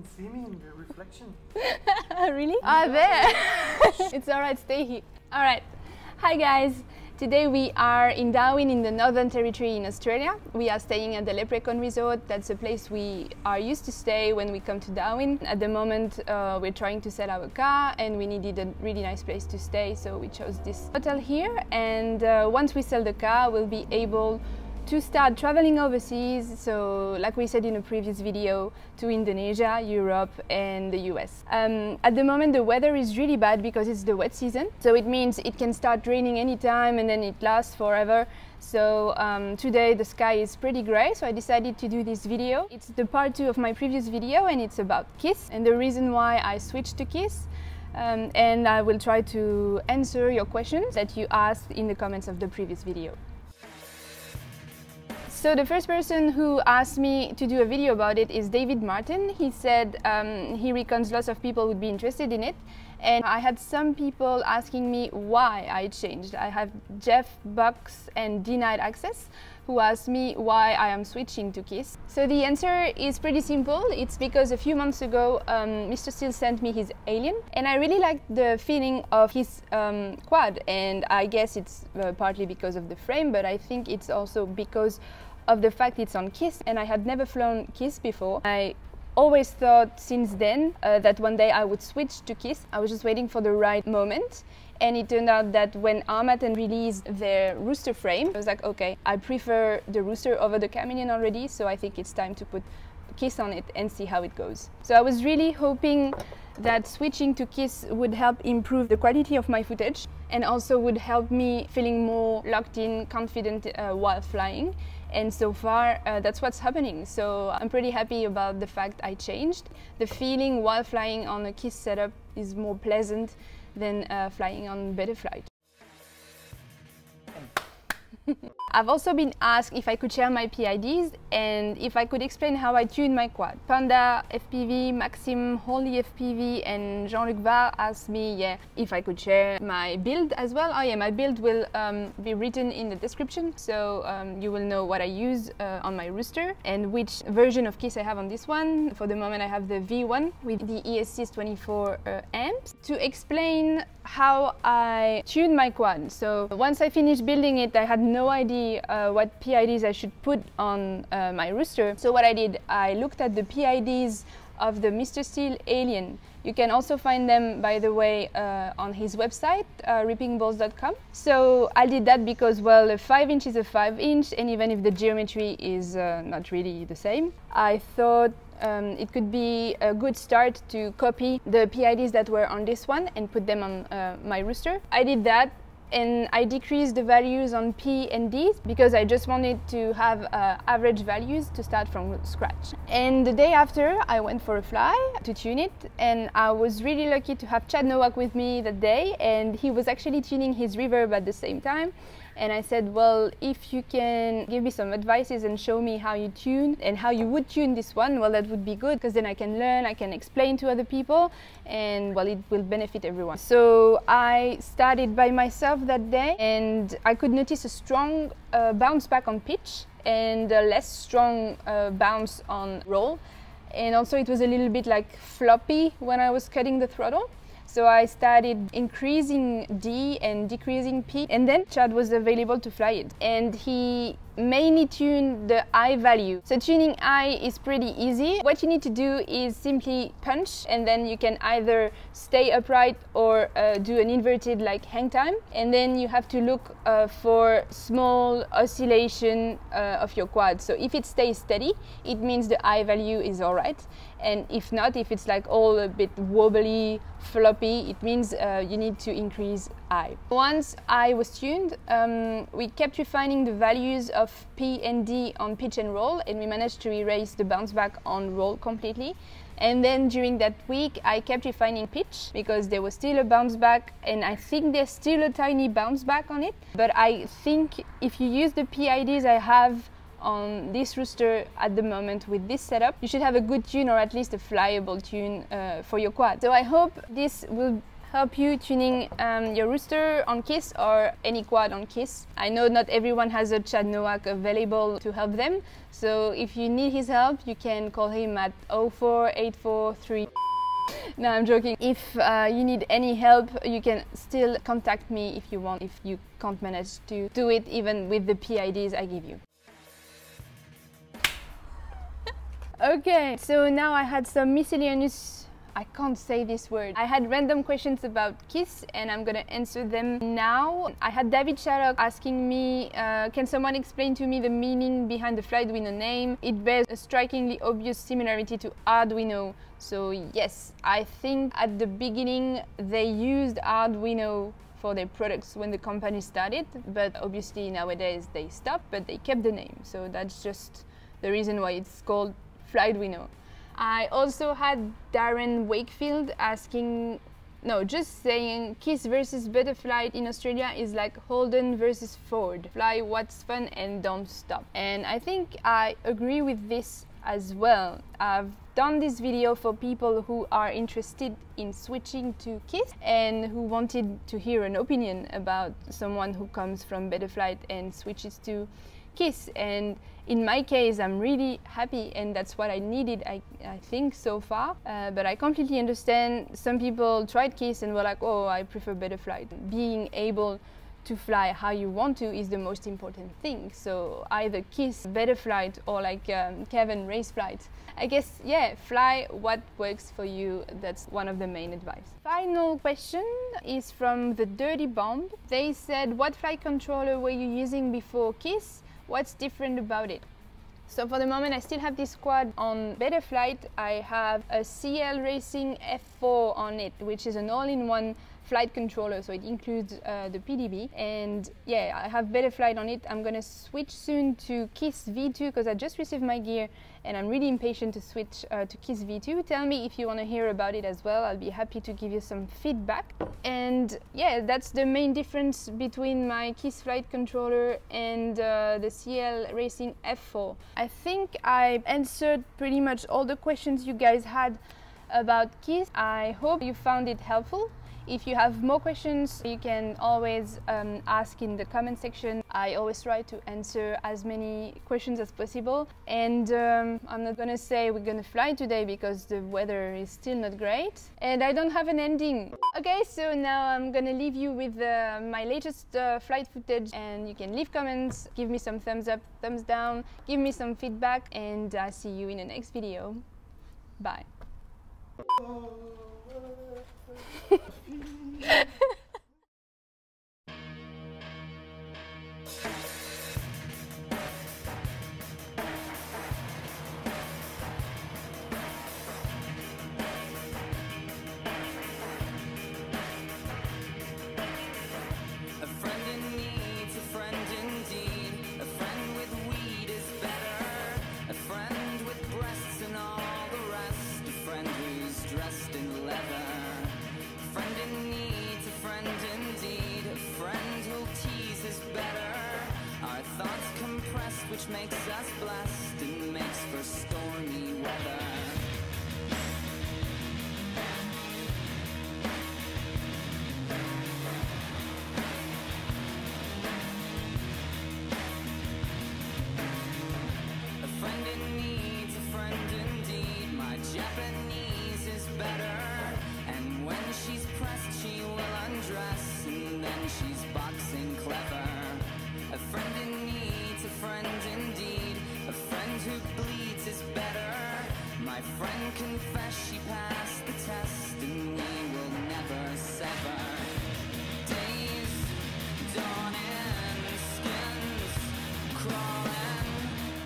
can see me in the reflection. Really? Ah, there! It's alright, stay here. Alright, hi guys! Today we are in Darwin in the Northern Territory in Australia. We are staying at the Leprechaun Resort. That's a place we are used to stay when we come to Darwin. At the moment we're trying to sell our car and we needed a really nice place to stay, so we chose this hotel here. And once we sell the car, we'll be able to start traveling overseas, so like we said in a previous video, to Indonesia, Europe and the US. At the moment the weather is really bad because it's the wet season, so it means it can start raining anytime and then it lasts forever. So today the sky is pretty grey, so I decided to do this video. It's the part 2 of my previous video and it's about KISS and the reason why I switched to KISS. And I will try to answer your questions that you asked in the comments of the previous video. So the first person who asked me to do a video about it is David Martin. He said he reckons lots of people would be interested in it. And I had some people asking me why I changed. I have Jeff, Bucks and Denied Access who asked me why I am switching to KISS. So the answer is pretty simple. It's because a few months ago Mr. Steele sent me his Alien and I really liked the feeling of his quad, and I guess it's partly because of the frame, but I think it's also because of the fact it's on KISS, and I had never flown KISS before. I always thought since then that one day I would switch to KISS. I was just waiting for the right moment, and it turned out that when Armattan released their Rooster frame, I was like, okay, I prefer the Rooster over the Chameleon already, so I think it's time to put KISS on it and see how it goes. So I was really hoping that switching to KISS would help improve the quality of my footage and also would help me feeling more locked in, confident while flying. And so far that's what's happening. So I'm pretty happy about the fact I changed. The feeling while flying on a KISS setup is more pleasant than flying on Betaflight. I've also been asked if I could share my PIDs and if I could explain how I tune my quad. Panda FPV, Maxime, Holy FPV and Jean-Luc Var asked me if I could share my build as well. Oh yeah, my build will be written in the description, so you will know what I use on my Rooster and which version of KISS I have on this one. For the moment I have the V1 with the ESCs 24 amps. To explain how I tune my quad. So once I finished building it, I had no idea what PIDs I should put on my Rooster. So what I did, I looked at the PIDs of the Mr. Steele Alien. You can also find them, by the way, on his website, rippingballs.com. So I did that because, well, a 5-inch is a 5-inch, and even if the geometry is not really the same, I thought it could be a good start to copy the PIDs that were on this one and put them on my Rooster. I did that, and I decreased the values on P and D because I just wanted to have average values to start from scratch. And the day after I went for a fly to tune it, and I was really lucky to have Chad Nowak with me that day, and he was actually tuning his reverb at the same time. And I said, well, if you can give me some advices and show me how you tune and how you would tune this one, well, that would be good, because then I can learn, I can explain to other people, and well, it will benefit everyone. So I started by myself that day, and I could notice a strong bounce back on pitch and a less strong bounce on roll. And also it was a little bit like floppy when I was cutting the throttle. So I started increasing D and decreasing P, and then Chad was available to fly it. And he mainly tuned the I value. So tuning I is pretty easy. What you need to do is simply punch, and then you can either stay upright or do an inverted like hang time. And then you have to look for small oscillation of your quad. So if it stays steady, it means the I value is all right. And if not, if it's like all a bit wobbly, floppy, it means you need to increase I. Once I was tuned, we kept refining the values of P and D on pitch and roll, and we managed to erase the bounce back on roll completely. And then during that week, I kept refining pitch because there was still a bounce back, and I think there's still a tiny bounce back on it. But I think if you use the PIDs I have on this Rooster at the moment with this setup, you should have a good tune, or at least a flyable tune for your quad. So I hope this will help you tuning your Rooster on KISS or any quad on KISS. I know not everyone has a Chad Nowak available to help them, so if you need his help, you can call him at 04843. No, I'm joking. If you need any help, you can still contact me if you want, if you can't manage to do it even with the PIDs I give you. Okay, so now I had some miscellaneous, I can't say this word. I had random questions about KISS and I'm gonna answer them now. I had David Sharrock asking me, can someone explain to me the meaning behind the Flyduino name? It bears a strikingly obvious similarity to Arduino. So yes, I think at the beginning they used Arduino for their products when the company started, but obviously nowadays they stopped, but they kept the name. So that's just the reason why it's called Flyduino. I also had Darren Wakefield asking, no, just saying KISS versus Butterfly in Australia is like Holden versus Ford. Fly what's fun and don't stop. And I think I agree with this as well. I've done this video for people who are interested in switching to KISS and who wanted to hear an opinion about someone who comes from Butterfly and switches to KISS. And in my case, I'm really happy, and that's what I needed, I think, so far. But I completely understand some people tried KISS and were like, oh, I prefer Butterfly. Being able to fly how you want to is the most important thing. So either KISS, Butterfly, or like Kevin Race Flight. I guess, yeah, fly what works for you. That's one of the main advice. Final question is from the Dirty Bomb. They said, what flight controller were you using before KISS? What's different about it? So for the moment I still have this quad on Betaflight. I have a CL Racing F4 on it, which is an all-in-one flight controller, so it includes the PDB. And yeah, I have Betaflight on it. I'm gonna switch soon to KISS V2 because I just received my gear and I'm really impatient to switch to KISS V2. Tell me if you want to hear about it as well. I'll be happy to give you some feedback. And yeah, that's the main difference between my KISS flight controller and the CL Racing F4. I think I answered pretty much all the questions you guys had about KISS. I hope you found it helpful. If you have more questions, you can always ask in the comment section. I always try to answer as many questions as possible. And I'm not gonna say we're gonna fly today because the weather is still not great. And I don't have an ending. Okay, so now I'm gonna leave you with my latest flight footage. And you can leave comments, give me some thumbs up, thumbs down, give me some feedback. And I'll see you in the next video. Bye. Which makes us blessed and makes for stormy weather. A friend in need's a friend indeed. My Japanese is better. And when she's pressed, she will undress. And then she's boxing clever. A friend in need's a friend indeed. A friend who bleeds is better. My friend confessed she passed the test, and we will never sever. Days dawning, skins crawling.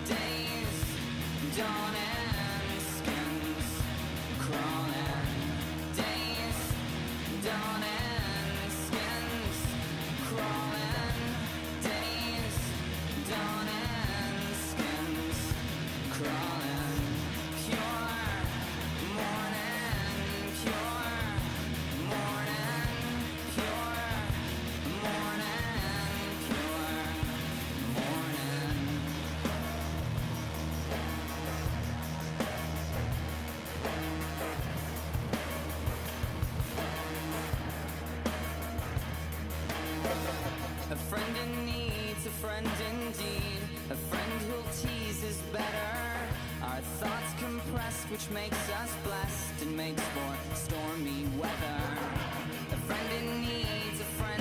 Days dawning, skins crawling. Days dawning, skins crawling. Days dawning, skins crawling. Pure morning, pure morning, pure morning, pure morning. is better. Our thoughts compressed, which makes us blessed and makes for stormy weather. A friend in need's a friend